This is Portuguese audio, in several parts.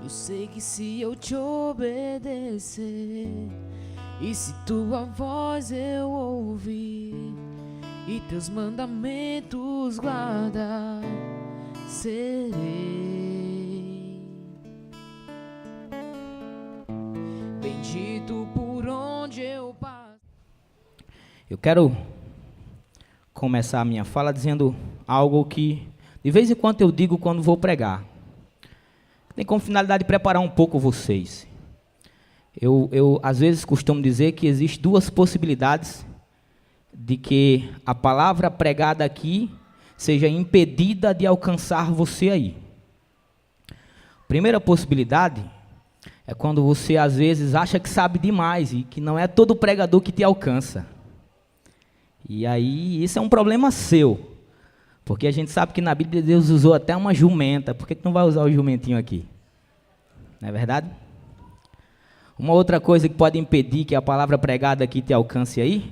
Eu sei que se eu te obedecer, e se tua voz eu ouvir, e teus mandamentos guardar, serei bendito por onde eu passo. Eu quero começar a minha fala dizendo algo que de vez em quando eu digo quando vou pregar. Tem como finalidade preparar um pouco vocês. Eu às vezes costumo dizer que existem duas possibilidades de que a palavra pregada aqui seja impedida de alcançar você aí. Primeira possibilidade é quando você às vezes acha que sabe demais e que não é todo pregador que te alcança. E aí isso é um problema seu, porque a gente sabe que na Bíblia Deus usou até uma jumenta. Por que não vai usar o jumentinho aqui? Não é verdade? Uma outra coisa que pode impedir que a palavra pregada aqui te alcance aí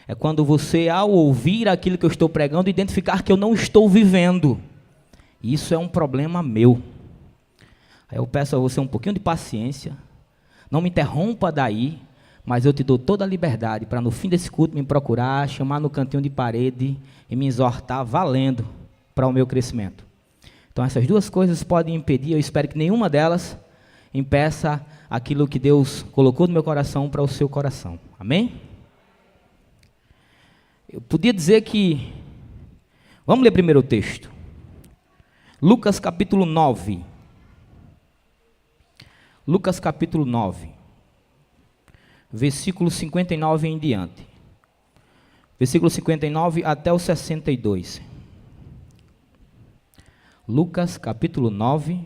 é quando você, ao ouvir aquilo que eu estou pregando, identificar que eu não estou vivendo. Isso é um problema meu. Aí eu peço a você um pouquinho de paciência, não me interrompa daí, mas eu te dou toda a liberdade para no fim desse culto me procurar, chamar no cantinho de parede e me exortar valendo para o meu crescimento. Então essas duas coisas podem impedir, eu espero que nenhuma delas impeça aquilo que Deus colocou no meu coração para o seu coração. Amém? Eu podia dizer que... Vamos ler primeiro o texto. Lucas capítulo 9. Lucas capítulo 9. Versículo 59 em diante. Versículo 59 até o 62. Lucas capítulo 9.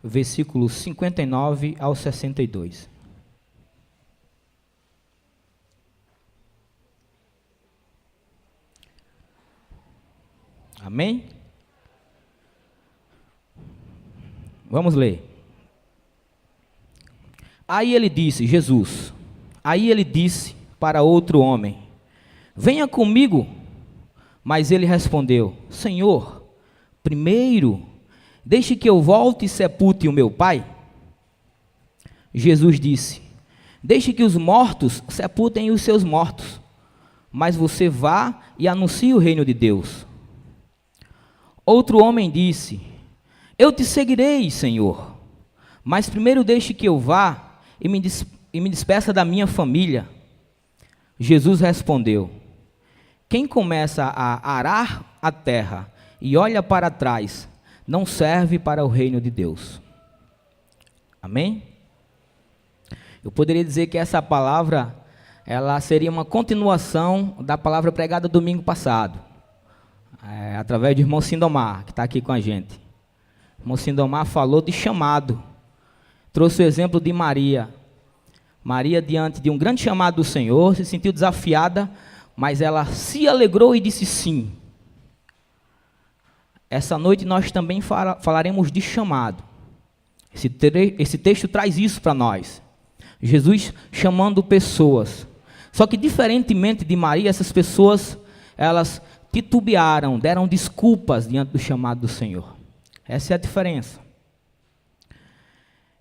Versículo 59 ao 62. Amém? Vamos ler. Aí ele disse para outro homem: venha comigo. Mas ele respondeu: Senhor, primeiro, deixe que eu volte e sepulte o meu pai. Jesus disse: deixe que os mortos sepultem os seus mortos, mas você vá e anuncie o reino de Deus. Outro homem disse: eu te seguirei, Senhor, mas primeiro deixe que eu vá e me despeça da minha família. Jesus respondeu: quem começa a arar a terra e olha para trás, não serve para o reino de Deus. Amém? Eu poderia dizer que essa palavra, ela seria uma continuação da palavra pregada domingo passado, através do irmão Sindomar, que está aqui com a gente. O irmão Sindomar falou de chamado, trouxe o exemplo de Maria. Maria, diante de um grande chamado do Senhor, se sentiu desafiada, mas ela se alegrou e disse sim. Essa noite nós também falaremos de chamado. Esse texto traz isso para nós. Jesus chamando pessoas. Só que diferentemente de Maria, essas pessoas, elas titubearam, deram desculpas diante do chamado do Senhor. Essa é a diferença.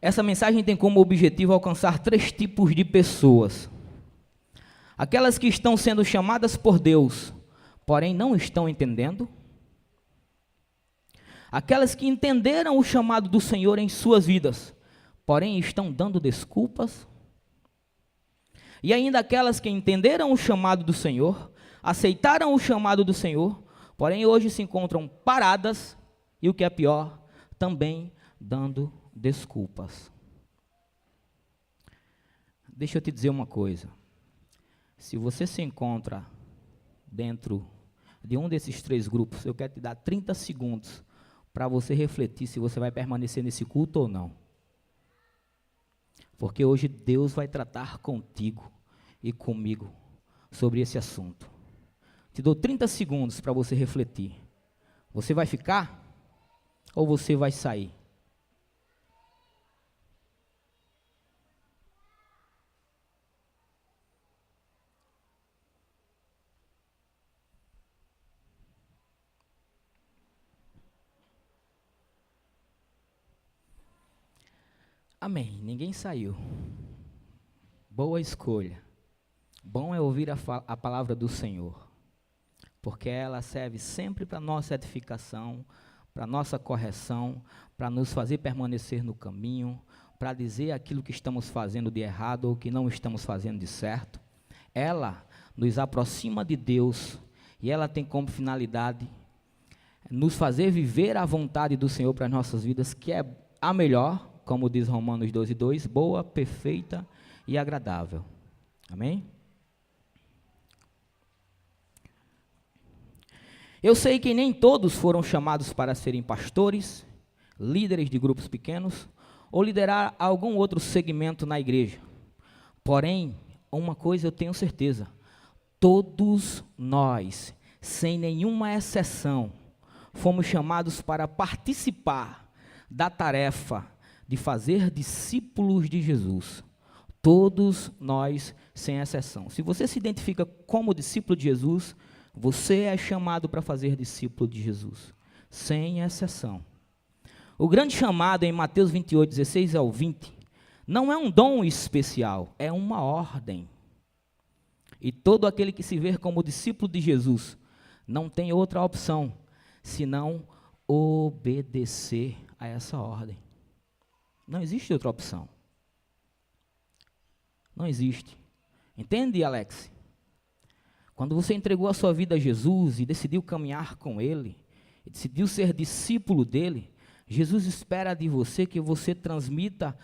Essa mensagem tem como objetivo alcançar 3 tipos de pessoas. Aquelas que estão sendo chamadas por Deus, porém não estão entendendo. Aquelas que entenderam o chamado do Senhor em suas vidas, porém estão dando desculpas. E ainda aquelas que entenderam o chamado do Senhor, aceitaram o chamado do Senhor, porém hoje se encontram paradas e, o que é pior, também dando desculpas. Deixa eu te dizer uma coisa. Se você se encontra dentro de um desses 3 grupos, eu quero te dar 30 segundos para você refletir se você vai permanecer nesse culto ou não. Porque hoje Deus vai tratar contigo e comigo sobre esse assunto. Te dou 30 segundos para você refletir. Você vai ficar ou você vai sair? Amém. Ninguém saiu. Boa escolha. Bom é ouvir a palavra do Senhor, porque ela serve sempre para nossa edificação, para nossa correção, para nos fazer permanecer no caminho, para dizer aquilo que estamos fazendo de errado ou que não estamos fazendo de certo. Ela nos aproxima de Deus e ela tem como finalidade nos fazer viver a vontade do Senhor para as nossas vidas, que é a melhor, como diz Romanos 12:2, boa, perfeita e agradável. Amém? Eu sei que nem todos foram chamados para serem pastores, líderes de grupos pequenos, ou liderar algum outro segmento na igreja. Porém, uma coisa eu tenho certeza, todos nós, sem nenhuma exceção, fomos chamados para participar da tarefa de fazer discípulos de Jesus. Todos nós, sem exceção. Se você se identifica como discípulo de Jesus, você é chamado para fazer discípulo de Jesus, sem exceção. O grande chamado em Mateus 28:16-20, não é um dom especial, é uma ordem. E todo aquele que se vê como discípulo de Jesus, não tem outra opção, senão obedecer a essa ordem. Não existe outra opção. Não existe. Entende, Alex? Quando você entregou a sua vida a Jesus e decidiu caminhar com Ele, e decidiu ser discípulo dEle, Jesus espera de você que você transmita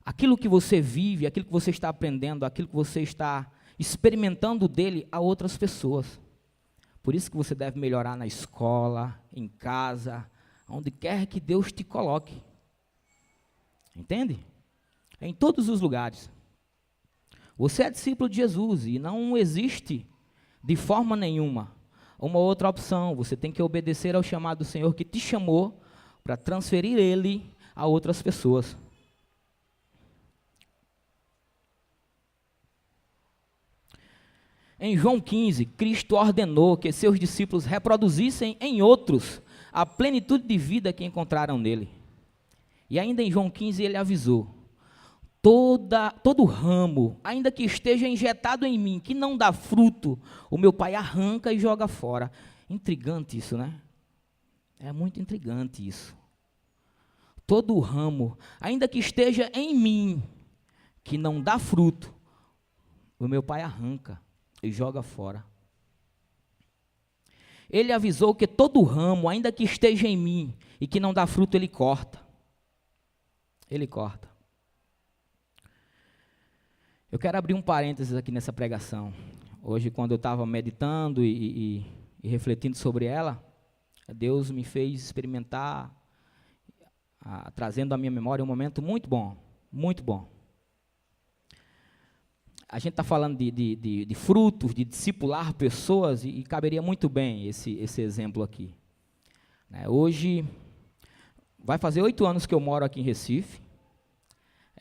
aquilo que você vive, aquilo que você está aprendendo, aquilo que você está experimentando dEle a outras pessoas. Por isso que você deve melhorar na escola, em casa, onde quer que Deus te coloque. Entende? Em todos os lugares. Você é discípulo de Jesus e não existe de forma nenhuma uma outra opção. Você tem que obedecer ao chamado do Senhor que te chamou para transferir Ele a outras pessoas. Em João 15, Cristo ordenou que seus discípulos reproduzissem em outros a plenitude de vida que encontraram nele. E ainda em João 15 ele avisou: todo ramo, ainda que esteja injetado em mim, que não dá fruto, o meu Pai arranca e joga fora. Intrigante isso, né? É muito intrigante isso. Todo ramo, ainda que esteja em mim, que não dá fruto, o meu Pai arranca e joga fora. Ele avisou que todo ramo, ainda que esteja em mim e que não dá fruto, ele corta. Ele corta. Eu quero abrir um parênteses aqui nessa pregação. Hoje, quando eu estava meditando e refletindo sobre ela, Deus me fez experimentar, trazendo à minha memória um momento muito bom, muito bom. A gente está falando de frutos, de discipular pessoas, e caberia muito bem esse exemplo aqui. Hoje, vai fazer 8 anos que eu moro aqui em Recife.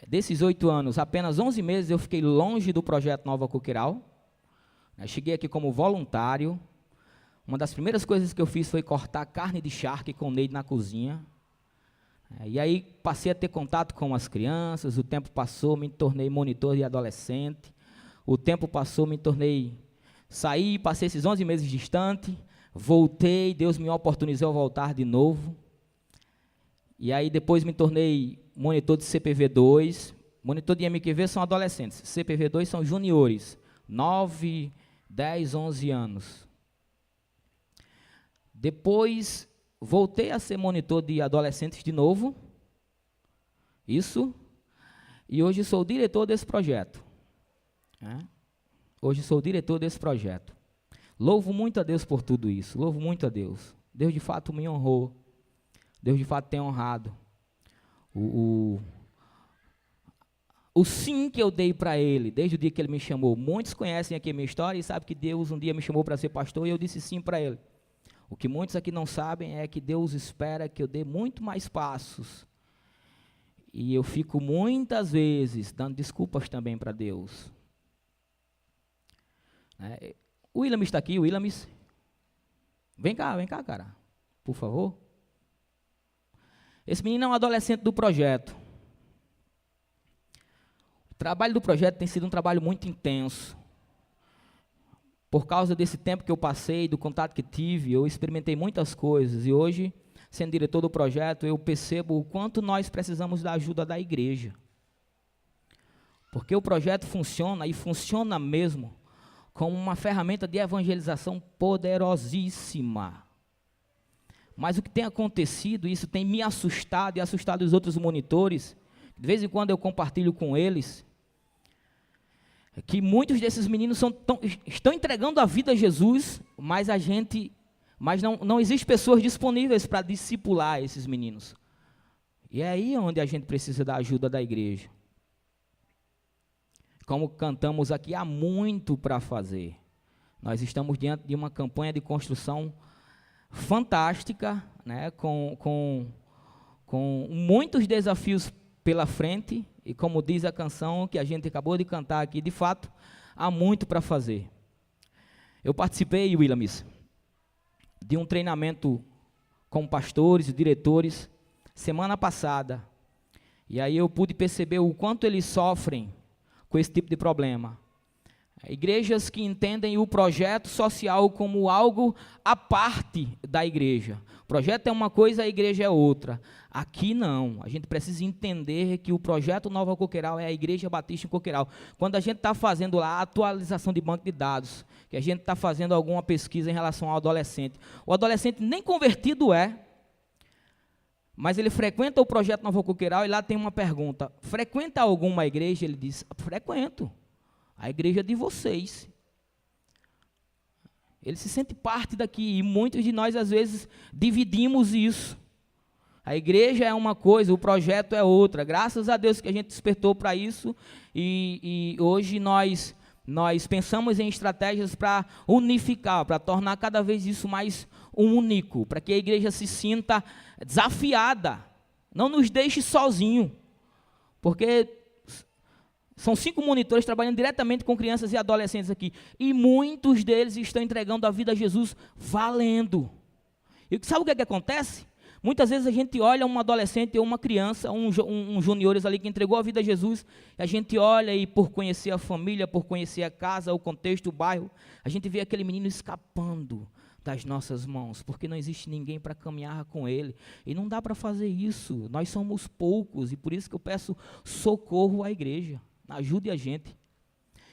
Desses 8 anos, apenas 11 meses eu fiquei longe do projeto Nova Coqueiral. Cheguei aqui como voluntário. Uma das primeiras coisas que eu fiz foi cortar carne de charque com o Neide na cozinha. E aí passei a ter contato com as crianças, o tempo passou, me tornei monitor de adolescente. O tempo passou, saí, passei esses 11 meses distante, voltei, Deus me oportunizou a voltar de novo. E aí depois me tornei monitor de CPV2, monitor de MQV são adolescentes, CPV2 são juniores, 9, 10, 11 anos. Depois voltei a ser monitor de adolescentes de novo, e hoje sou diretor desse projeto. Hoje sou diretor desse projeto. Louvo muito a Deus por tudo isso, louvo muito a Deus. Deus de fato me honrou, Deus de fato tem honrado. O sim que eu dei para Ele, desde o dia que Ele me chamou. Muitos conhecem aqui a minha história e sabem que Deus um dia me chamou para ser pastor e eu disse sim para Ele. O que muitos aqui não sabem é que Deus espera que eu dê muito mais passos. E eu fico muitas vezes dando desculpas também para Deus. O Williams está aqui, o Williams. Vem cá, cara, por favor. Esse menino é um adolescente do projeto. trabalho do projeto tem sido um trabalho muito intenso. Por causa desse tempo que eu passei, do contato que tive, eu experimentei muitas coisas. E hoje, sendo diretor do projeto, eu percebo o quanto nós precisamos da ajuda da igreja. Porque o projeto funciona, e funciona mesmo, como uma ferramenta de evangelização poderosíssima. Mas o que tem acontecido, isso tem me assustado e assustado os outros monitores, de vez em quando eu compartilho com eles, que muitos desses meninos estão entregando a vida a Jesus, mas não existe pessoas disponíveis para discipular esses meninos. E é aí onde a gente precisa da ajuda da igreja. Como cantamos aqui, há muito para fazer. Nós estamos diante de uma campanha de construção fantástica, né, com muitos desafios pela frente, e como diz a canção que a gente acabou de cantar aqui, de fato, há muito para fazer. Eu participei, Williams, de um treinamento com pastores e diretores, semana passada, e aí eu pude perceber o quanto eles sofrem com esse tipo de problema. Igrejas que entendem o projeto social como algo à parte da igreja. O projeto é uma coisa, a igreja é outra. Aqui não, a gente precisa entender que o projeto Nova Coqueiral é a Igreja Batista em Coqueiral. Quando a gente está fazendo lá a atualização de banco de dados, que a gente está fazendo alguma pesquisa em relação ao adolescente, o adolescente nem convertido mas ele frequenta o projeto Nova Coqueiral e lá tem uma pergunta: frequenta alguma igreja? Ele diz: frequento. A igreja de vocês. Ele se sente parte daqui, e muitos de nós, às vezes, dividimos isso. A igreja é uma coisa, o projeto é outra. Graças a Deus que a gente despertou para isso, e hoje nós pensamos em estratégias para unificar, para tornar cada vez isso mais único, para que a igreja se sinta desafiada. Não nos deixe sozinho, porque são 5 monitores trabalhando diretamente com crianças e adolescentes aqui. E muitos deles estão entregando a vida a Jesus valendo. E sabe o que acontece? Muitas vezes a gente olha um adolescente ou uma criança, um juniores ali que entregou a vida a Jesus, e a gente olha e por conhecer a família, por conhecer a casa, o contexto, o bairro, a gente vê aquele menino escapando das nossas mãos, porque não existe ninguém para caminhar com ele. E não dá para fazer isso. Nós somos poucos, e por isso que eu peço socorro à igreja. Ajude a gente.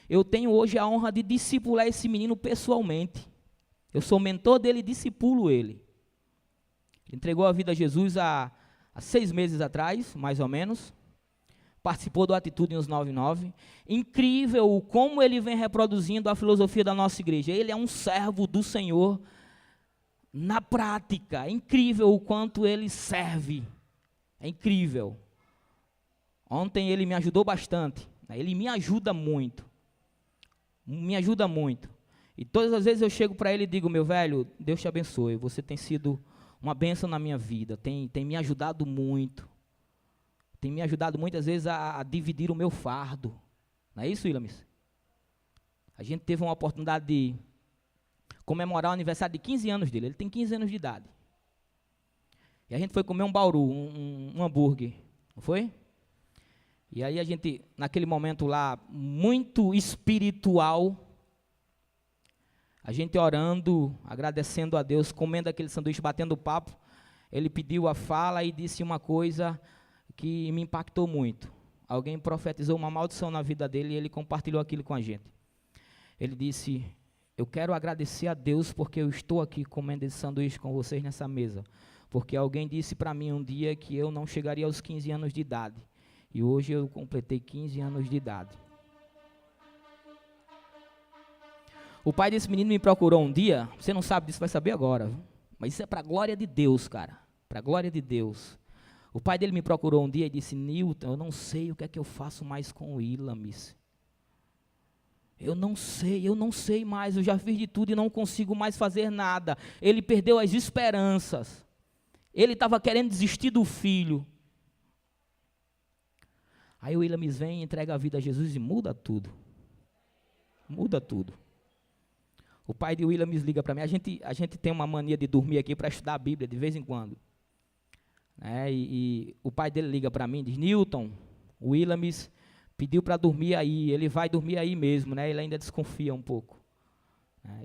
Eu tenho hoje a honra de discipular esse menino pessoalmente. Eu sou mentor dele e discipulo ele. Ele entregou a vida a Jesus há 6 meses atrás, mais ou menos. Participou do Atitude nos 99. Incrível como ele vem reproduzindo a filosofia da nossa igreja. Ele é um servo do Senhor na prática. É incrível o quanto ele serve. É incrível. Ontem ele me ajudou bastante. Ele me ajuda muito. Me ajuda muito. E todas as vezes eu chego para ele e digo: meu velho, Deus te abençoe. Você tem sido uma bênção na minha vida. Tem me ajudado muito. Tem me ajudado muitas vezes a dividir o meu fardo. Não é isso, Ilamis? A gente teve uma oportunidade de comemorar o aniversário de 15 anos dele. Ele tem 15 anos de idade. E a gente foi comer um bauru, um hambúrguer. Não foi? E aí a gente, naquele momento lá, muito espiritual, a gente orando, agradecendo a Deus, comendo aquele sanduíche, batendo papo, ele pediu a fala e disse uma coisa que me impactou muito. Alguém profetizou uma maldição na vida dele e ele compartilhou aquilo com a gente. Ele disse: eu quero agradecer a Deus porque eu estou aqui comendo esse sanduíche com vocês nessa mesa. Porque alguém disse para mim um dia que eu não chegaria aos 15 anos de idade. E hoje eu completei 15 anos de idade. O pai desse menino me procurou um dia. Você não sabe disso, vai saber agora. Mas isso é para a glória de Deus, cara. Para a glória de Deus. O pai dele me procurou um dia e disse: Newton, eu não sei o que é que eu faço mais com o Ilamis. Eu não sei mais. Eu já fiz de tudo e não consigo mais fazer nada. Ele perdeu as esperanças. Ele estava querendo desistir do filho. Aí o Ilamis vem, entrega a vida a Jesus e muda tudo. Muda tudo. O pai de Ilamis liga para mim. A gente tem uma mania de dormir aqui para estudar a Bíblia de vez em quando. E o pai dele liga para mim e diz: Newton, o Ilamis Pediu para dormir aí, ele vai dormir aí mesmo, né? Ele ainda desconfia um pouco.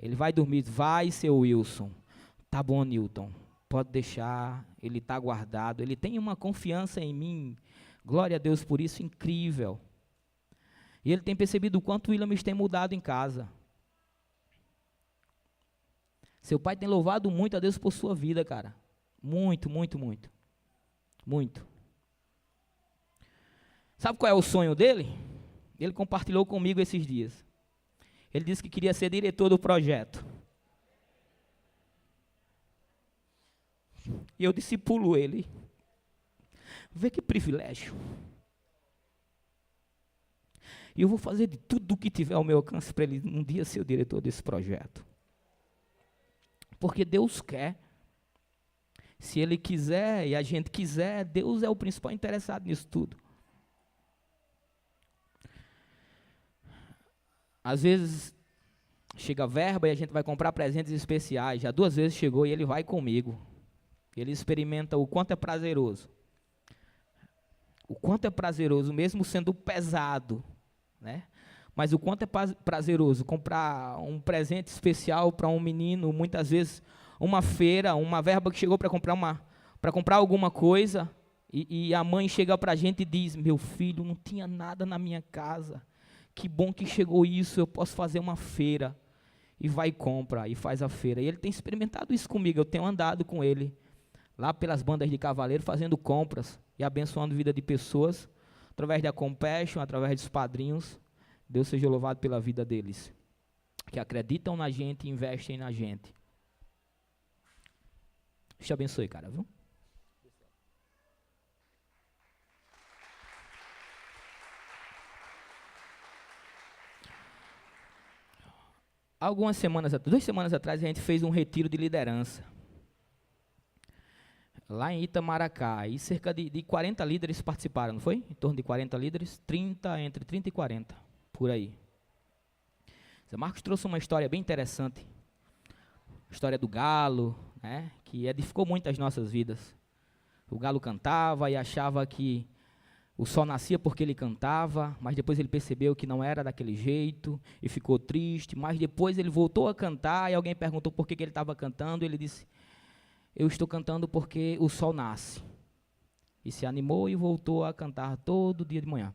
Ele vai dormir, vai, seu Wilson. Tá bom, Newton, pode deixar, ele está guardado. Ele tem uma confiança em mim, glória a Deus por isso, incrível. E ele tem percebido o quanto o Williams tem mudado em casa. Seu pai tem louvado muito a Deus por sua vida, cara. Muito, muito, muito. Muito. Sabe qual é o sonho dele? Ele compartilhou comigo esses dias. Ele disse que queria ser diretor do projeto. E eu discipulo ele. Vê que privilégio. E eu vou fazer de tudo o que tiver ao meu alcance para ele um dia ser o diretor desse projeto. Porque Deus quer. Se Ele quiser e a gente quiser, Deus é o principal interessado nisso tudo. Às vezes chega verba e a gente vai comprar presentes especiais. Já 2 vezes chegou e ele vai comigo. Ele experimenta o quanto é prazeroso. O quanto é prazeroso, mesmo sendo pesado, né? Mas o quanto é prazeroso comprar um presente especial para um menino, muitas vezes uma feira, uma verba que chegou para comprar alguma coisa, e a mãe chega para a gente e diz: meu filho, não tinha nada na minha casa, que bom que chegou isso, eu posso fazer uma feira. E vai e compra, e faz a feira. E ele tem experimentado isso comigo, eu tenho andado com ele, lá pelas bandas de cavaleiro, fazendo compras, e abençoando a vida de pessoas, através da Compassion, através dos padrinhos. Deus seja louvado pela vida deles, que acreditam na gente e investem na gente. Deus te abençoe, cara, viu? Algumas semanas, 2 semanas atrás, a gente fez um retiro de liderança, lá em Itamaracá, e cerca de 40 líderes participaram, não foi? Em torno de 40 líderes, entre 30 e 40, por aí. Zé Marcos trouxe uma história bem interessante, a história do galo, né, que edificou muito as nossas vidas. O galo cantava e achava que o sol nascia porque ele cantava, mas depois ele percebeu que não era daquele jeito e ficou triste, mas depois ele voltou a cantar e alguém perguntou por que ele estava cantando, e ele disse: eu estou cantando porque o sol nasce. E se animou e voltou a cantar todo dia de manhã.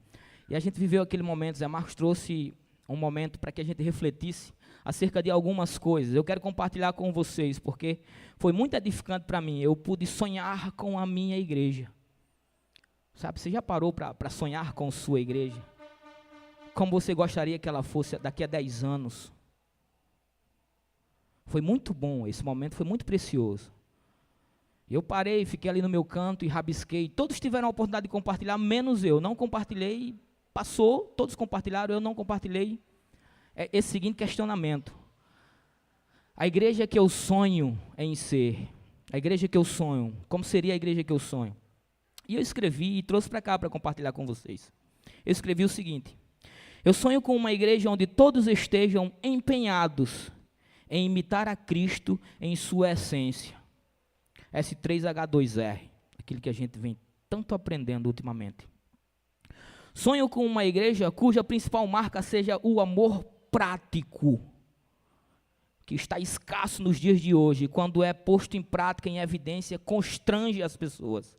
E a gente viveu aquele momento. Zé Marcos trouxe um momento para que a gente refletisse acerca de algumas coisas. Eu quero compartilhar com vocês, porque foi muito edificante para mim. Eu pude sonhar com a minha igreja. Sabe, você já parou para sonhar com sua igreja? Como você gostaria que ela fosse daqui a 10 anos? Foi muito bom, esse momento foi muito precioso. Eu parei, fiquei ali no meu canto e rabisquei. Todos tiveram a oportunidade de compartilhar, menos eu. Não compartilhei, passou, todos compartilharam, eu não compartilhei. É esse seguinte questionamento: a igreja que eu sonho em ser, a igreja que eu sonho, como seria a igreja que eu sonho? E eu escrevi e trouxe para cá para compartilhar com vocês. Eu escrevi o seguinte: eu sonho com uma igreja onde todos estejam empenhados em imitar a Cristo em sua essência. S3H2R, aquilo que a gente vem tanto aprendendo ultimamente. Sonho com uma igreja cuja principal marca seja o amor prático, que está escasso nos dias de hoje, quando é posto em prática, em evidência, constrange as pessoas.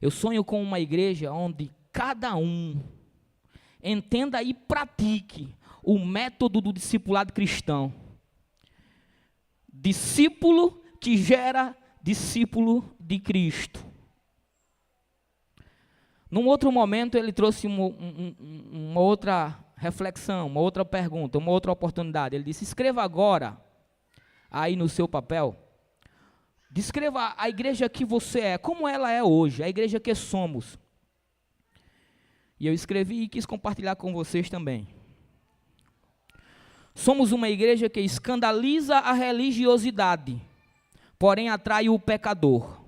Eu sonho com uma igreja onde cada um entenda e pratique o método do discipulado cristão. Discípulo que gera discípulo de Cristo. Num outro momento, ele trouxe uma outra reflexão, uma outra pergunta, uma outra oportunidade. Ele disse: escreva agora, aí no seu papel, descreva a igreja que você é, como ela é hoje, a igreja que somos. E eu escrevi e quis compartilhar com vocês também. Somos uma igreja que escandaliza a religiosidade, porém atrai o pecador.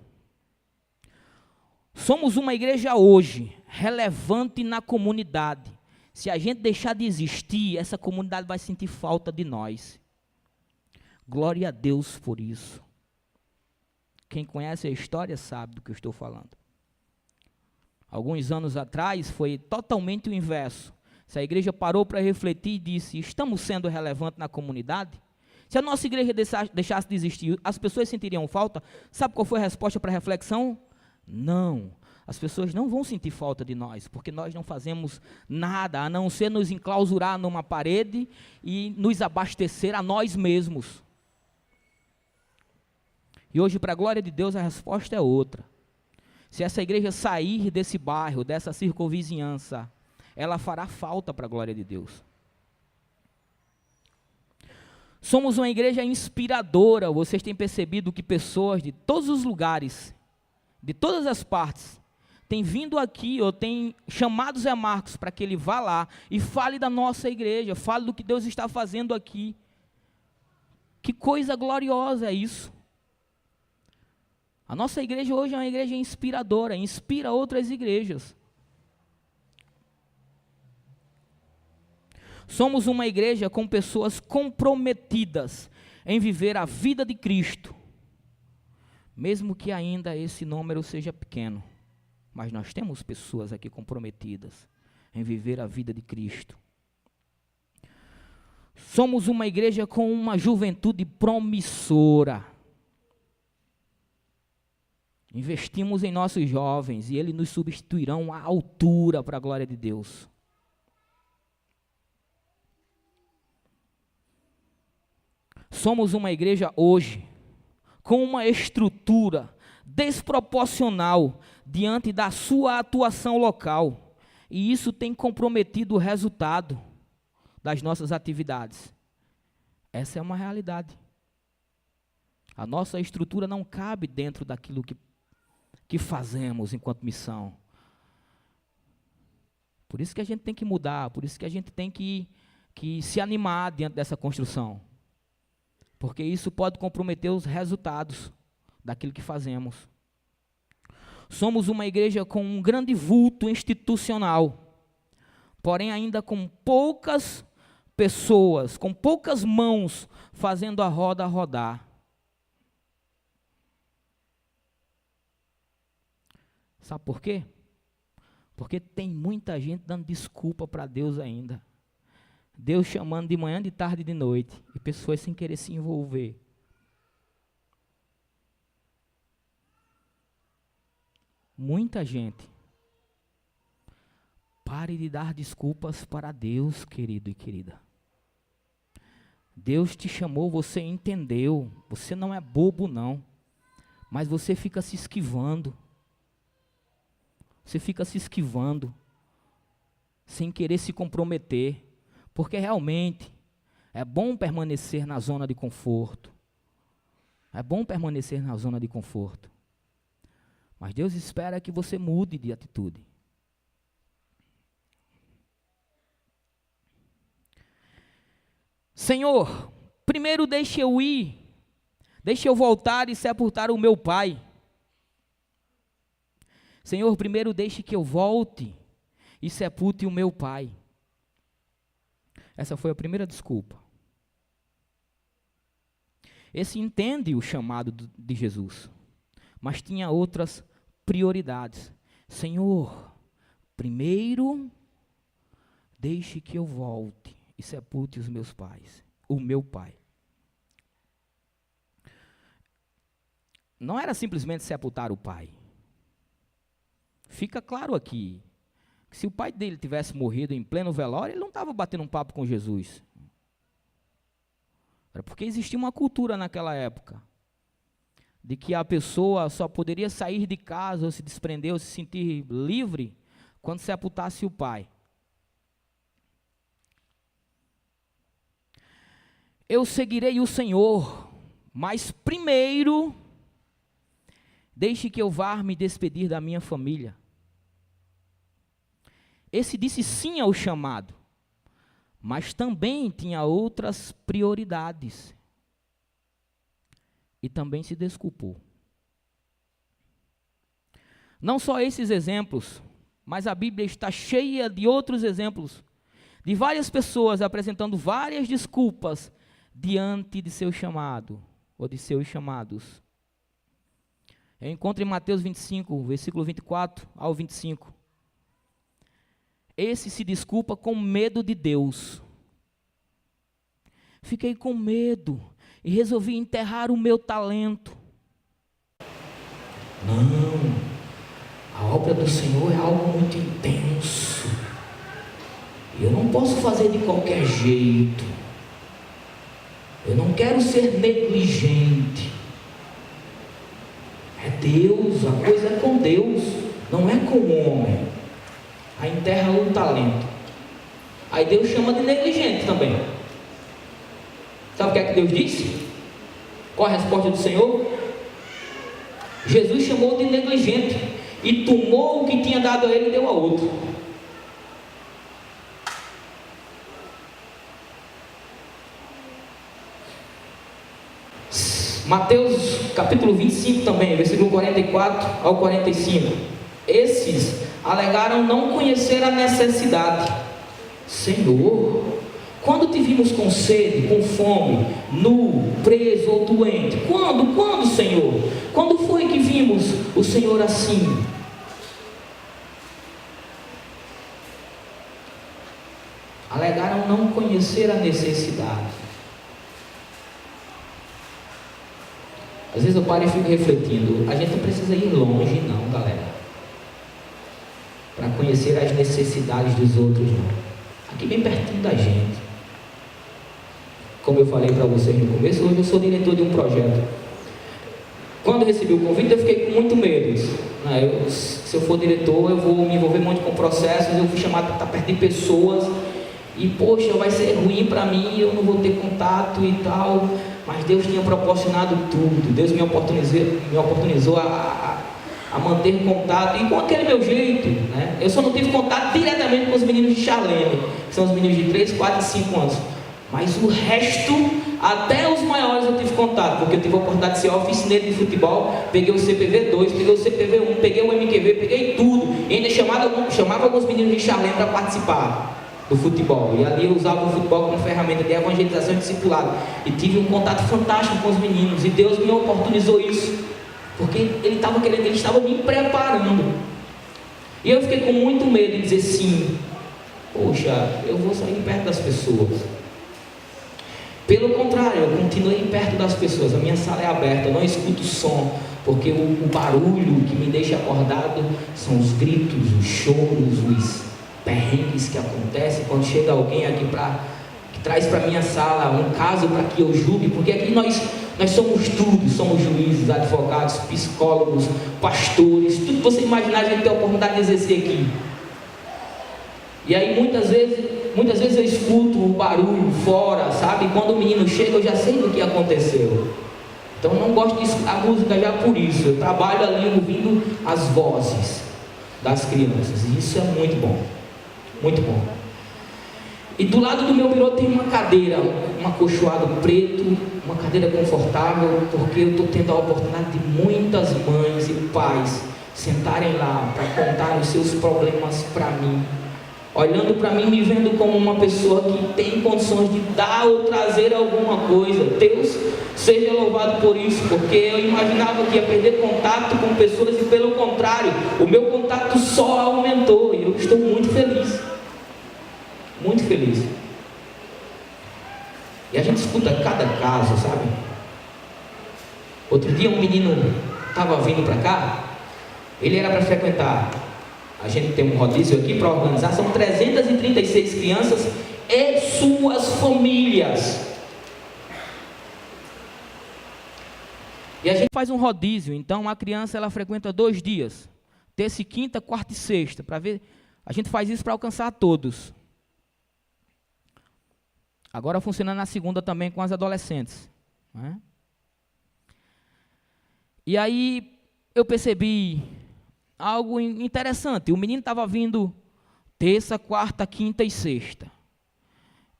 Somos uma igreja hoje, relevante na comunidade. Se a gente deixar de existir, essa comunidade vai sentir falta de nós. Glória a Deus por isso. Quem conhece a história sabe do que eu estou falando. Alguns anos atrás foi totalmente o inverso. Se a igreja parou para refletir e disse, estamos sendo relevantes na comunidade? Se a nossa igreja deixasse de existir, as pessoas sentiriam falta? Sabe qual foi a resposta para a reflexão? Não. As pessoas não vão sentir falta de nós, porque nós não fazemos nada, a não ser nos enclausurar numa parede e nos abastecer a nós mesmos. E hoje, para a glória de Deus, a resposta é outra. Se essa igreja sair desse bairro, dessa circunvizinhança, ela fará falta para a glória de Deus. Somos uma igreja inspiradora. Vocês têm percebido que pessoas de todos os lugares, de todas as partes, têm vindo aqui ou têm chamado Zé Marcos para que ele vá lá e fale da nossa igreja, fale do que Deus está fazendo aqui. Que coisa gloriosa é isso. A nossa igreja hoje é uma igreja inspiradora, inspira outras igrejas. Somos uma igreja com pessoas comprometidas em viver a vida de Cristo, mesmo que ainda esse número seja pequeno, mas nós temos pessoas aqui comprometidas em viver a vida de Cristo. Somos uma igreja com uma juventude promissora. Investimos em nossos jovens e eles nos substituirão à altura para a glória de Deus. Somos uma igreja hoje com uma estrutura desproporcional diante da sua atuação local, e isso tem comprometido o resultado das nossas atividades. Essa é uma realidade. A nossa estrutura não cabe dentro daquilo que fazemos enquanto missão. Por isso que a gente tem que mudar, por isso que a gente tem que se animar diante dessa construção. Porque isso pode comprometer os resultados daquilo que fazemos. Somos uma igreja com um grande vulto institucional, porém ainda com poucas pessoas, com poucas mãos fazendo a roda rodar. Sabe por quê? Porque tem muita gente dando desculpa para Deus ainda. Deus chamando de manhã, de tarde e de noite, e pessoas sem querer se envolver. Muita gente. Pare de dar desculpas para Deus, querido e querida. Deus te chamou, você entendeu. Você não é bobo, não. Mas você fica se esquivando. Você fica se esquivando, sem querer se comprometer. Porque realmente é bom permanecer na zona de conforto. É bom permanecer na zona de conforto. Mas Deus espera que você mude de atitude. Senhor, primeiro deixe eu ir, deixe eu voltar e sepultar o meu pai. Senhor, primeiro deixe que eu volte e sepulte o meu pai. Essa foi a primeira desculpa. Esse entende o chamado de Jesus, mas tinha outras prioridades. Senhor, primeiro deixe que eu volte e sepulte os meus pais, o meu pai. Não era simplesmente sepultar o pai. Fica claro aqui, que se o pai dele tivesse morrido em pleno velório, ele não estava batendo um papo com Jesus. Era porque existia uma cultura naquela época, de que a pessoa só poderia sair de casa, ou se desprender, ou se sentir livre, quando sepultasse o pai. Eu seguirei o Senhor, mas primeiro, deixe que eu vá me despedir da minha família. Esse disse sim ao chamado, mas também tinha outras prioridades. E também se desculpou. Não só esses exemplos, mas a Bíblia está cheia de outros exemplos, de várias pessoas apresentando várias desculpas diante de seu chamado, ou de seus chamados. Eu encontro em Mateus 25, versículo 24 ao 25. Esse se desculpa com medo de Deus. Fiquei com medo e resolvi enterrar o meu talento. Não, a obra do Senhor é algo muito intenso. Eu não posso fazer de qualquer jeito. Eu não quero ser negligente. É Deus, a coisa é com Deus, não é com o homem. Aí enterra o talento. Aí Deus chama de negligente também. Sabe o que é que Deus disse? Qual a resposta do Senhor? Jesus chamou de negligente e tomou o que tinha dado a ele e deu a outro. Mateus capítulo 25 também, versículo 44 ao 45. Esses alegaram não conhecer a necessidade. Senhor, quando te vimos com sede, com fome, nu, preso ou doente? Quando, Senhor? Quando foi que vimos o Senhor assim? Alegaram não conhecer a necessidade. Às vezes eu paro e fico refletindo, a gente não precisa ir longe não, galera, para conhecer as necessidades dos outros não. Aqui bem pertinho da gente. Como eu falei para vocês no começo, hoje eu sou diretor de um projeto. Quando eu recebi o convite, eu fiquei com muito medo. Se eu for diretor, eu vou me envolver muito com processos, eu fui chamado para estar perto de pessoas, e poxa, vai ser ruim para mim, eu não vou ter contato e tal. Mas Deus tinha proporcionado tudo. Deus me oportunizou a manter contato, e com aquele meu jeito, né? Eu só não tive contato diretamente com os meninos de Charlene, que são os meninos de 3, 4 e 5 anos. Mas o resto, até os maiores eu tive contato, porque eu tive a oportunidade de ser oficineiro de futebol. Peguei o CPV 2, peguei o CPV 1, peguei o MQV, peguei tudo. E ainda chamava alguns meninos de Charlene para participar do futebol, e ali eu usava o futebol como ferramenta de evangelização e discipulado, e tive um contato fantástico com os meninos, e Deus me oportunizou isso, porque Ele estava me preparando, e eu fiquei com muito medo de dizer sim, poxa, eu vou sair perto das pessoas. Pelo contrário, eu continuei perto das pessoas, a minha sala é aberta, eu não escuto som, porque o barulho que me deixa acordado são os gritos, os choros, os perrengues que acontecem quando chega alguém aqui que traz para minha sala um caso para que eu julgue, porque aqui nós somos tudo, somos juízes, advogados, psicólogos, pastores, tudo que você imaginar a gente tem a oportunidade de exercer aqui. E aí muitas vezes eu escuto o barulho fora, sabe? Quando o menino chega eu já sei do que aconteceu. Então eu não gosto de escutar música já por isso, eu trabalho ali ouvindo as vozes das crianças, e isso é muito bom. Muito bom. E do lado do meu birô tem uma cadeira, um acolchoado preto, uma cadeira confortável, porque eu estou tendo a oportunidade de muitas mães e pais sentarem lá para contar os seus problemas para mim, olhando para mim, me vendo como uma pessoa que tem condições de dar ou trazer alguma coisa. Deus seja louvado por isso, porque eu imaginava que ia perder contato com pessoas, e pelo contrário, o meu contato só aumentou, e eu estou muito feliz. Muito feliz. E a gente escuta cada caso, sabe? Outro dia um menino estava vindo para cá, ele era para frequentar, a gente tem um rodízio aqui para organizar, são 336 crianças e suas famílias. E a gente faz um rodízio, então a criança ela frequenta 2 dias, terça e quinta, quarta e sexta, para ver. A gente faz isso para alcançar todos. Agora funciona na segunda também com as adolescentes, né? E aí eu percebi algo interessante. O menino estava vindo terça, quarta, quinta e sexta.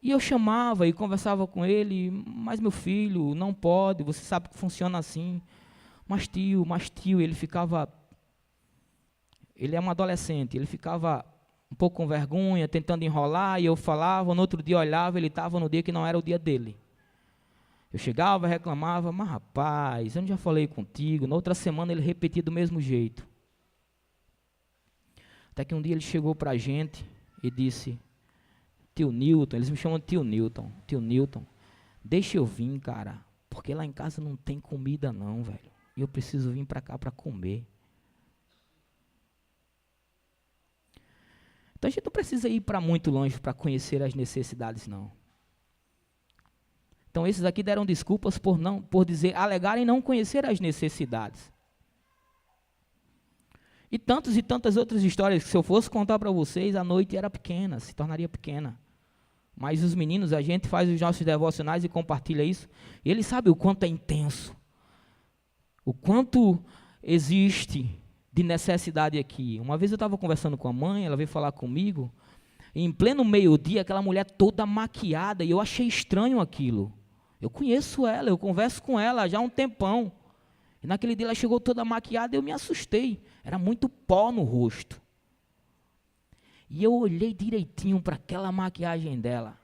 E eu chamava e conversava com ele, mas meu filho, não pode, você sabe que funciona assim. Mas tio, ele é um adolescente, ele ficava um pouco com vergonha, tentando enrolar, e eu falava, no outro dia eu olhava, ele estava no dia que não era o dia dele. Eu chegava, reclamava, mas rapaz, eu não já falei contigo. Na outra semana ele repetia do mesmo jeito. Até que um dia ele chegou para a gente e disse: tio Newton, eles me chamam de tio Newton, deixa eu vir, cara, porque lá em casa não tem comida não, velho. E eu preciso vir para cá para comer. Então a gente não precisa ir para muito longe para conhecer as necessidades, não. Então esses aqui deram desculpas alegarem não conhecer as necessidades. E tantas outras histórias que se eu fosse contar para vocês, a noite era pequena, se tornaria pequena. Mas os meninos, a gente faz os nossos devocionais e compartilha isso, e eles sabem o quanto é intenso, o quanto existe de necessidade aqui. Uma vez eu estava conversando com a mãe, ela veio falar comigo, e em pleno meio-dia, aquela mulher toda maquiada, e eu achei estranho aquilo. Eu conheço ela, eu converso com ela já há um tempão. E naquele dia ela chegou toda maquiada e eu me assustei. Era muito pó no rosto. E eu olhei direitinho para aquela maquiagem dela.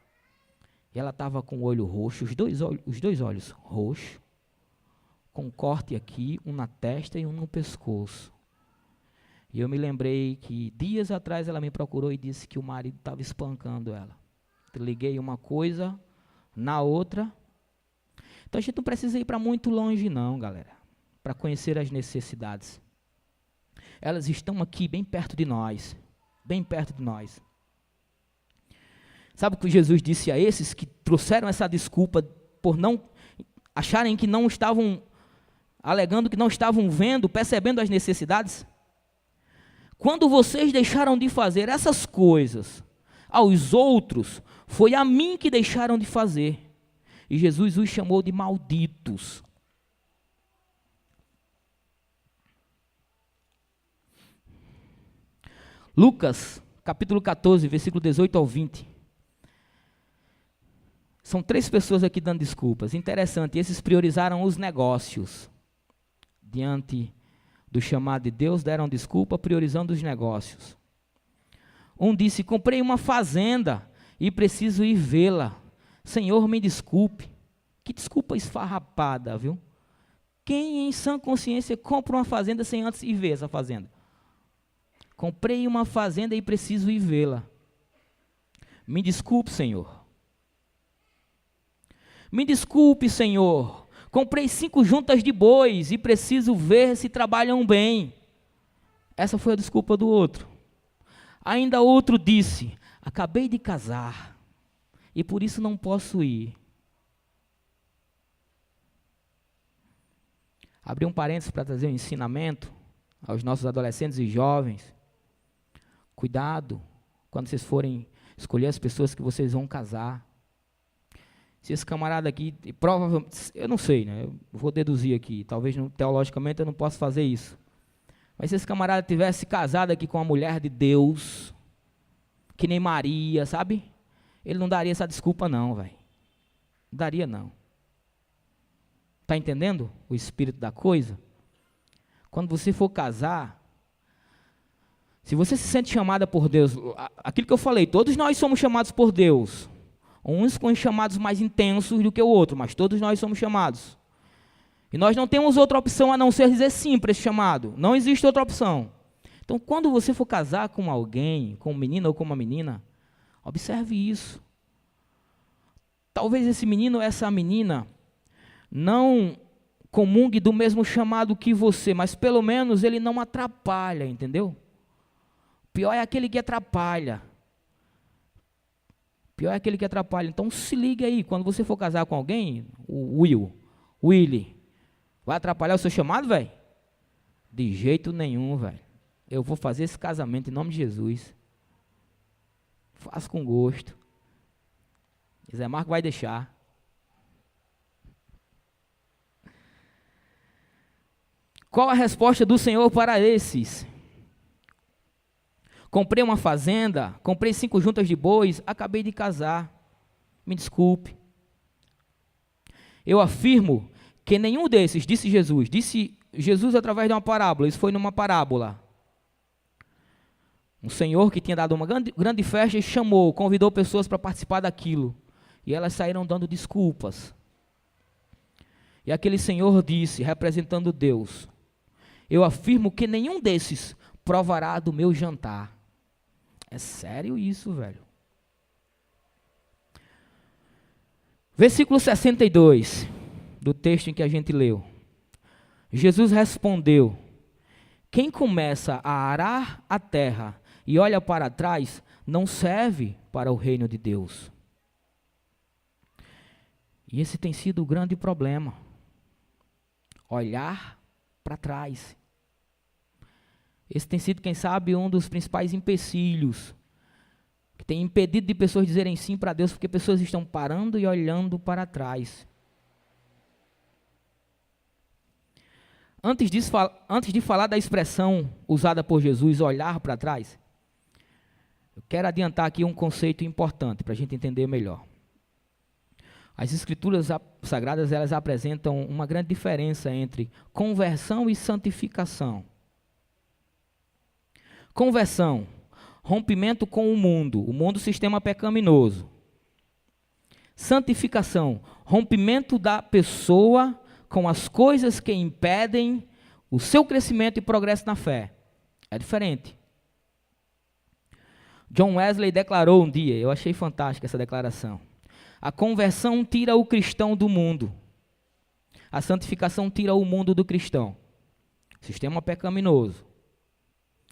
E ela estava com o olho roxo, os dois olhos roxos, com um corte aqui, um na testa e um no pescoço. E eu me lembrei que dias atrás ela me procurou e disse que o marido estava espancando ela. Liguei uma coisa na outra. Então a gente não precisa ir para muito longe não, galera, para conhecer as necessidades. Elas estão aqui bem perto de nós, bem perto de nós. Sabe o que Jesus disse a esses que trouxeram essa desculpa por não acharem que não estavam, alegando que não estavam vendo, percebendo as necessidades? Quando vocês deixaram de fazer essas coisas aos outros, foi a mim que deixaram de fazer. E Jesus os chamou de malditos. Lucas, capítulo 14, versículo 18 ao 20. São 3 pessoas aqui dando desculpas. Interessante, esses priorizaram os negócios. Diante do chamado de Deus, deram desculpa priorizando os negócios. Um disse: comprei uma fazenda e preciso ir vê-la. Senhor, me desculpe. Que desculpa esfarrapada, viu? Quem em sã consciência compra uma fazenda sem antes ir ver essa fazenda? Comprei uma fazenda e preciso ir vê-la. Me desculpe, Senhor. Me desculpe, Senhor. Comprei 5 juntas de bois e preciso ver se trabalham bem. Essa foi a desculpa do outro. Ainda outro disse: acabei de casar e por isso não posso ir. Abri um parênteses para trazer um ensinamento aos nossos adolescentes e jovens. Cuidado quando vocês forem escolher as pessoas que vocês vão casar. Se esse camarada aqui, provavelmente, eu não sei, né? Eu vou deduzir aqui, talvez teologicamente eu não possa fazer isso. Mas se esse camarada tivesse casado aqui com uma mulher de Deus, que nem Maria, sabe? Ele não daria essa desculpa não, velho. Não daria não. Está entendendo o espírito da coisa? Quando você for casar, se você se sente chamada por Deus, aquilo que eu falei, todos nós somos chamados por Deus. Uns com chamados mais intensos do que o outro, mas todos nós somos chamados. E nós não temos outra opção a não ser dizer sim para esse chamado. Não existe outra opção. Então, quando você for casar com alguém, com um menino ou com uma menina, observe isso. Talvez esse menino ou essa menina não comungue do mesmo chamado que você, mas pelo menos ele não atrapalha, entendeu? Pior é aquele que atrapalha. Pior é aquele que atrapalha. Então se liga aí, quando você for casar com alguém, o Willy, vai atrapalhar o seu chamado, velho? De jeito nenhum, velho. Eu vou fazer esse casamento em nome de Jesus. Faço com gosto. Zé Marco vai deixar. Qual a resposta do Senhor para esses? Comprei uma fazenda, comprei 5 juntas de bois, acabei de casar. Me desculpe. Eu afirmo que nenhum desses, disse Jesus através de uma parábola, isso foi numa parábola. Um senhor que tinha dado uma grande festa e chamou, convidou pessoas para participar daquilo. E elas saíram dando desculpas. E aquele senhor disse, representando Deus: eu afirmo que nenhum desses provará do meu jantar. É sério isso, velho? Versículo 62 do texto em que a gente leu. Jesus respondeu: quem começa a arar a terra e olha para trás, não serve para o reino de Deus. E esse tem sido o grande problema. Olhar para trás. Esse tem sido, quem sabe, um dos principais empecilhos que tem impedido de pessoas dizerem sim para Deus, porque pessoas estão parando e olhando para trás. Antes de falar da expressão usada por Jesus, olhar para trás, eu quero adiantar aqui um conceito importante para a gente entender melhor. As Escrituras Sagradas, elas apresentam uma grande diferença entre conversão e santificação. Conversão, rompimento com o mundo, sistema pecaminoso. Santificação, rompimento da pessoa com as coisas que impedem o seu crescimento e progresso na fé. É diferente. John Wesley declarou um dia, eu achei fantástica essa declaração: a conversão tira o cristão do mundo. A santificação tira o mundo do cristão. Sistema pecaminoso.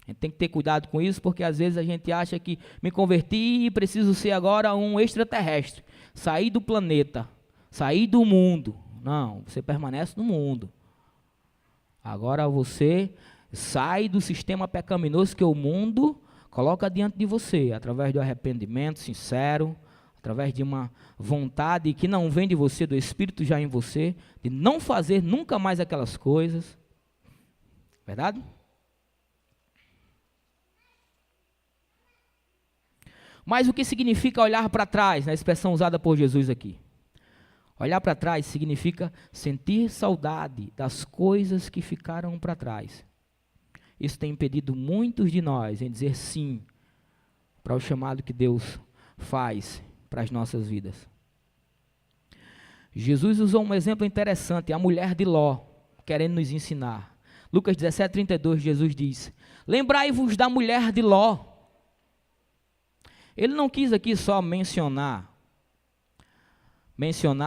A gente tem que ter cuidado com isso, porque às vezes a gente acha que me converti e preciso ser agora um extraterrestre. Sair do planeta, sair do mundo. Não, você permanece no mundo. Agora você sai do sistema pecaminoso que o mundo coloca diante de você, através do arrependimento sincero, através de uma vontade que não vem de você, do Espírito já em você, de não fazer nunca mais aquelas coisas. Verdade? Mas o que significa olhar para trás, na expressão usada por Jesus aqui? Olhar para trás significa sentir saudade das coisas que ficaram para trás. Isso tem impedido muitos de nós em dizer sim para o chamado que Deus faz para as nossas vidas. Jesus usou um exemplo interessante, a mulher de Ló, querendo nos ensinar. Lucas 17:32, Jesus diz: lembrai-vos da mulher de Ló. Ele não quis aqui só mencionar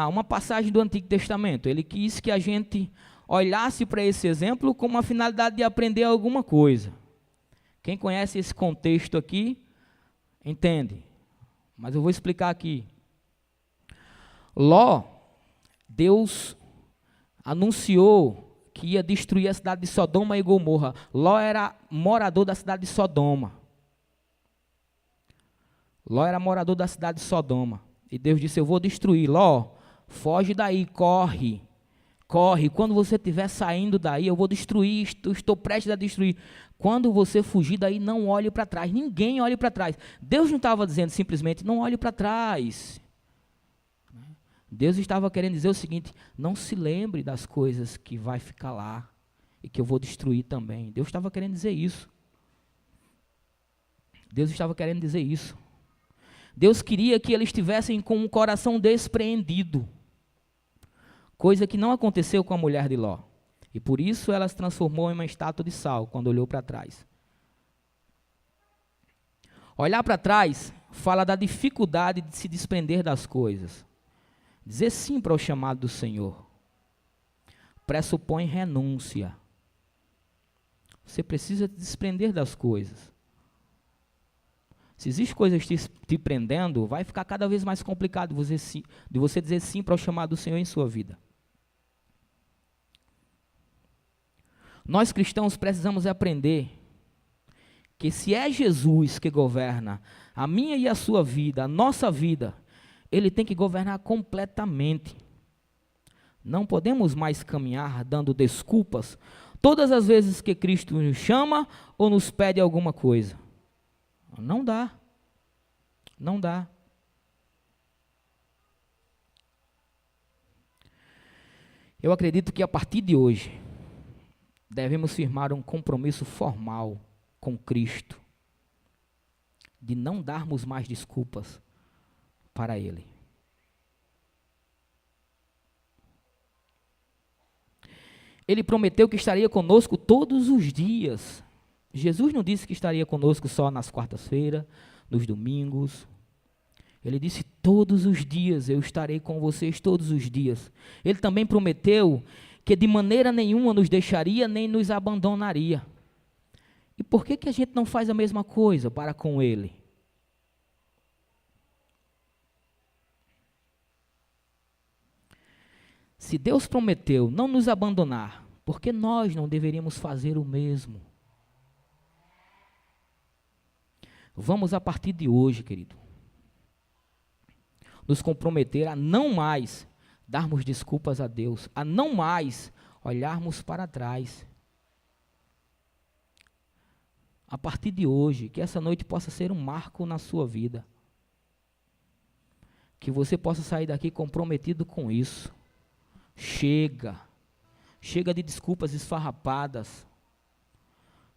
uma passagem do Antigo Testamento. Ele quis que a gente olhasse para esse exemplo com uma finalidade de aprender alguma coisa. Quem conhece esse contexto aqui, entende. Mas eu vou explicar aqui. Ló, Deus anunciou que ia destruir a cidade de Sodoma e Gomorra. Ló era morador da cidade de Sodoma. Ló era morador da cidade de Sodoma. E Deus disse: eu vou destruir. Ló, foge daí, corre. Corre. Quando você estiver saindo daí, eu vou destruir. Estou prestes a destruir. Quando você fugir daí, não olhe para trás. Ninguém olhe para trás. Deus não estava dizendo simplesmente, não olhe para trás. Deus estava querendo dizer o seguinte: não se lembre das coisas que vai ficar lá e que eu vou destruir também. Deus estava querendo dizer isso. Deus estava querendo dizer isso. Deus queria que eles estivessem com um coração despreendido, coisa que não aconteceu com a mulher de Ló. E por isso ela se transformou em uma estátua de sal quando olhou para trás. Olhar para trás fala da dificuldade de se desprender das coisas. Dizer sim para o chamado do Senhor pressupõe renúncia. Você precisa se desprender das coisas. Se existem coisas te prendendo, vai ficar cada vez mais complicado de você dizer sim para o chamado do Senhor em sua vida. Nós cristãos precisamos aprender que se é Jesus que governa a minha e a sua vida, a nossa vida, Ele tem que governar completamente. Não podemos mais caminhar dando desculpas todas as vezes que Cristo nos chama ou nos pede alguma coisa. Não dá. Não dá. Eu acredito que a partir de hoje, devemos firmar um compromisso formal com Cristo, de não darmos mais desculpas para Ele. Ele prometeu que estaria conosco todos os dias. Jesus não disse que estaria conosco só nas quartas-feiras, nos domingos. Ele disse: todos os dias eu estarei com vocês, todos os dias. Ele também prometeu que de maneira nenhuma nos deixaria nem nos abandonaria. E por que a gente não faz a mesma coisa para com Ele? Se Deus prometeu não nos abandonar, por que nós não deveríamos fazer o mesmo? Vamos, a partir de hoje, querido, nos comprometer a não mais darmos desculpas a Deus, a não mais olharmos para trás. A partir de hoje, que essa noite possa ser um marco na sua vida. Que você possa sair daqui comprometido com isso. Chega de desculpas esfarrapadas.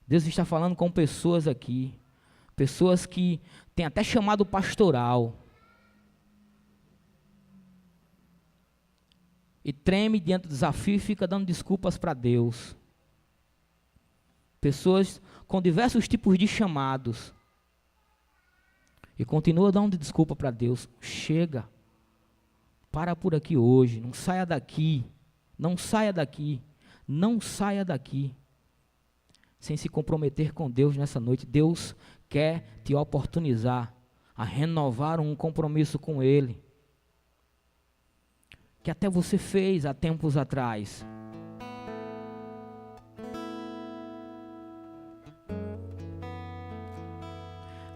Deus está falando com pessoas aqui, pessoas que têm até chamado pastoral, e treme diante do desafio e fica dando desculpas para Deus. Pessoas com diversos tipos de chamados e continua dando desculpa para Deus. Chega. Para por aqui hoje, não saia daqui, não saia daqui, não saia daqui, sem se comprometer com Deus nessa noite. Deus quer te oportunizar a renovar um compromisso com Ele, que até você fez há tempos atrás.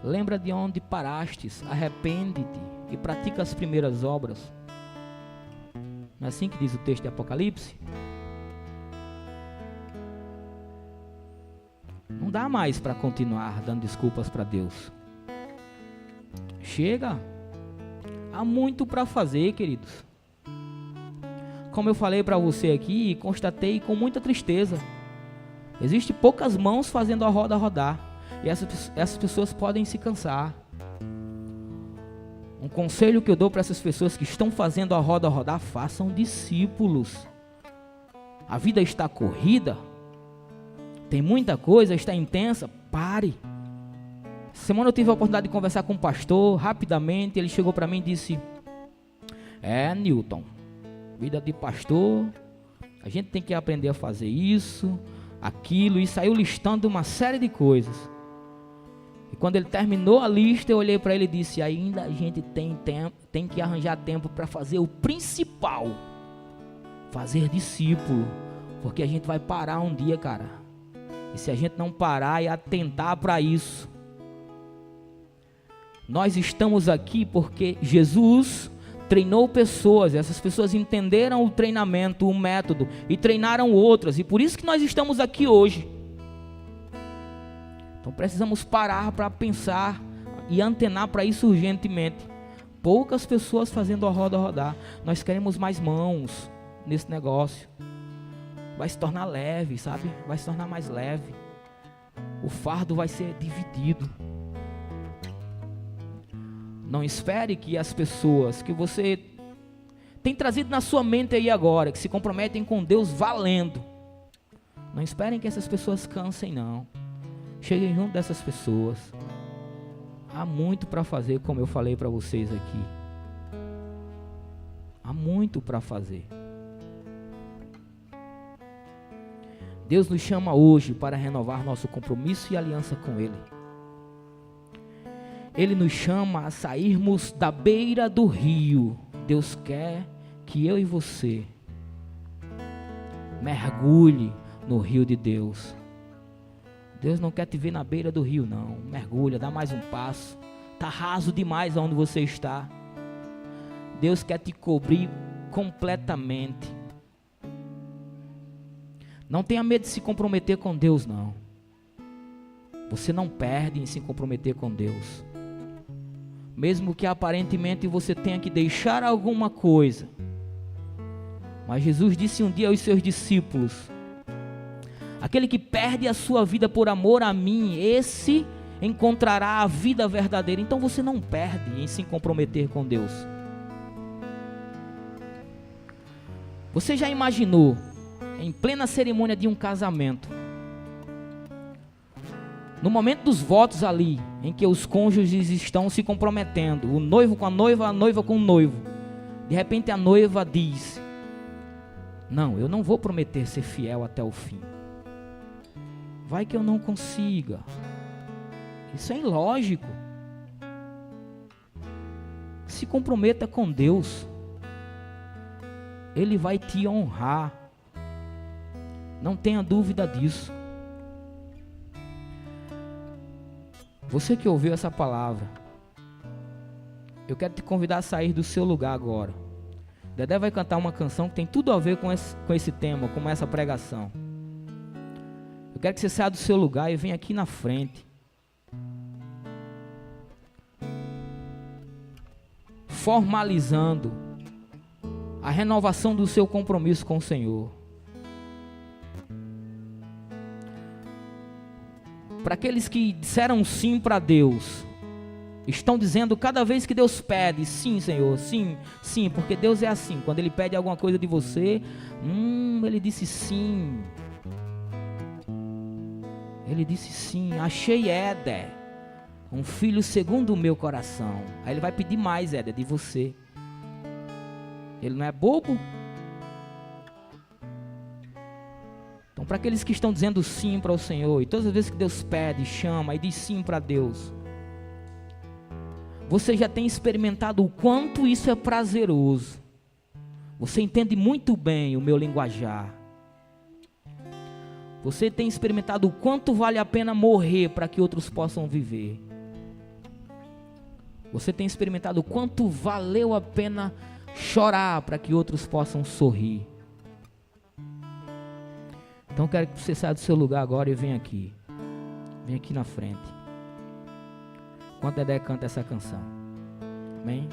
Lembra de onde parastes, arrepende-te e pratica as primeiras obras. Não é assim que diz o texto de Apocalipse? Não dá mais para continuar dando desculpas para Deus. Chega. Há muito para fazer, queridos. Como eu falei para você aqui, constatei com muita tristeza. Existem poucas mãos fazendo a roda rodar. E essas pessoas podem se cansar. Um conselho que eu dou para essas pessoas que estão fazendo a roda rodar: façam discípulos. A vida está corrida, tem muita coisa, está intensa, pare. Semana eu tive a oportunidade de conversar com um pastor, rapidamente, ele chegou para mim e disse: Newton, vida de pastor, a gente tem que aprender a fazer isso, aquilo, e saiu listando uma série de coisas. E quando ele terminou a lista, eu olhei para ele e disse: ainda a gente tem que arranjar tempo para fazer o principal, fazer discípulo, porque a gente vai parar um dia, cara. E se a gente não parar e atentar para isso, nós estamos aqui porque Jesus treinou pessoas, essas pessoas entenderam o treinamento, o método, e treinaram outras, e por isso que nós estamos aqui hoje. Então precisamos parar para pensar e antenar para isso urgentemente. Poucas pessoas fazendo a roda rodar. Nós queremos mais mãos nesse negócio. Vai se tornar leve, sabe? Vai se tornar mais leve. O fardo vai ser dividido. Não espere que as pessoas que você tem trazido na sua mente aí agora, que se comprometem com Deus valendo, não esperem que essas pessoas cansem, não. Cheguem junto dessas pessoas. Há muito para fazer, como eu falei para vocês aqui. Há muito para fazer. Deus nos chama hoje para renovar nosso compromisso e aliança com Ele. Ele nos chama a sairmos da beira do rio. Deus quer que eu e você mergulhe no rio de Deus. Deus não quer te ver na beira do rio, não. Mergulha, dá mais um passo. Está raso demais onde você está. Deus quer te cobrir completamente. Não tenha medo de se comprometer com Deus, não. Você não perde em se comprometer com Deus. Mesmo que aparentemente você tenha que deixar alguma coisa. Mas Jesus disse um dia aos seus discípulos: aquele que perde a sua vida por amor a mim, esse encontrará a vida verdadeira. Então você não perde em se comprometer com Deus. Você já imaginou em plena cerimônia de um casamento, no momento dos votos ali, em que os cônjuges estão se comprometendo, o noivo com a noiva com o noivo, de repente a noiva diz: não, eu não vou prometer ser fiel até o fim. Vai que eu não consiga. Isso é ilógico. Se comprometa com Deus. Ele vai te honrar. Não tenha dúvida disso. Você que ouviu essa palavra, eu quero te convidar a sair do seu lugar agora. Dedé vai cantar uma canção que tem tudo a ver com esse tema, com essa pregação. Eu quero que você saia do seu lugar e venha aqui na frente. Formalizando a renovação do seu compromisso com o Senhor. Para aqueles que disseram sim para Deus, estão dizendo cada vez que Deus pede: sim, Senhor, sim, sim, porque Deus é assim. Quando Ele pede alguma coisa de você, Ele disse sim. Ele disse sim. Achei Éder, um filho segundo o meu coração. Aí Ele vai pedir mais, Éder, de você. Ele não é bobo. Então, para aqueles que estão dizendo sim para o Senhor, e todas as vezes que Deus pede, chama e diz sim para Deus, você já tem experimentado o quanto isso é prazeroso. Você entende muito bem o meu linguajar. Você tem experimentado o quanto vale a pena morrer para que outros possam viver. Você tem experimentado o quanto valeu a pena chorar para que outros possam sorrir. Então quero que você saia do seu lugar agora e venha aqui. Venha aqui na frente. Enquanto Dedé canta essa canção. Amém?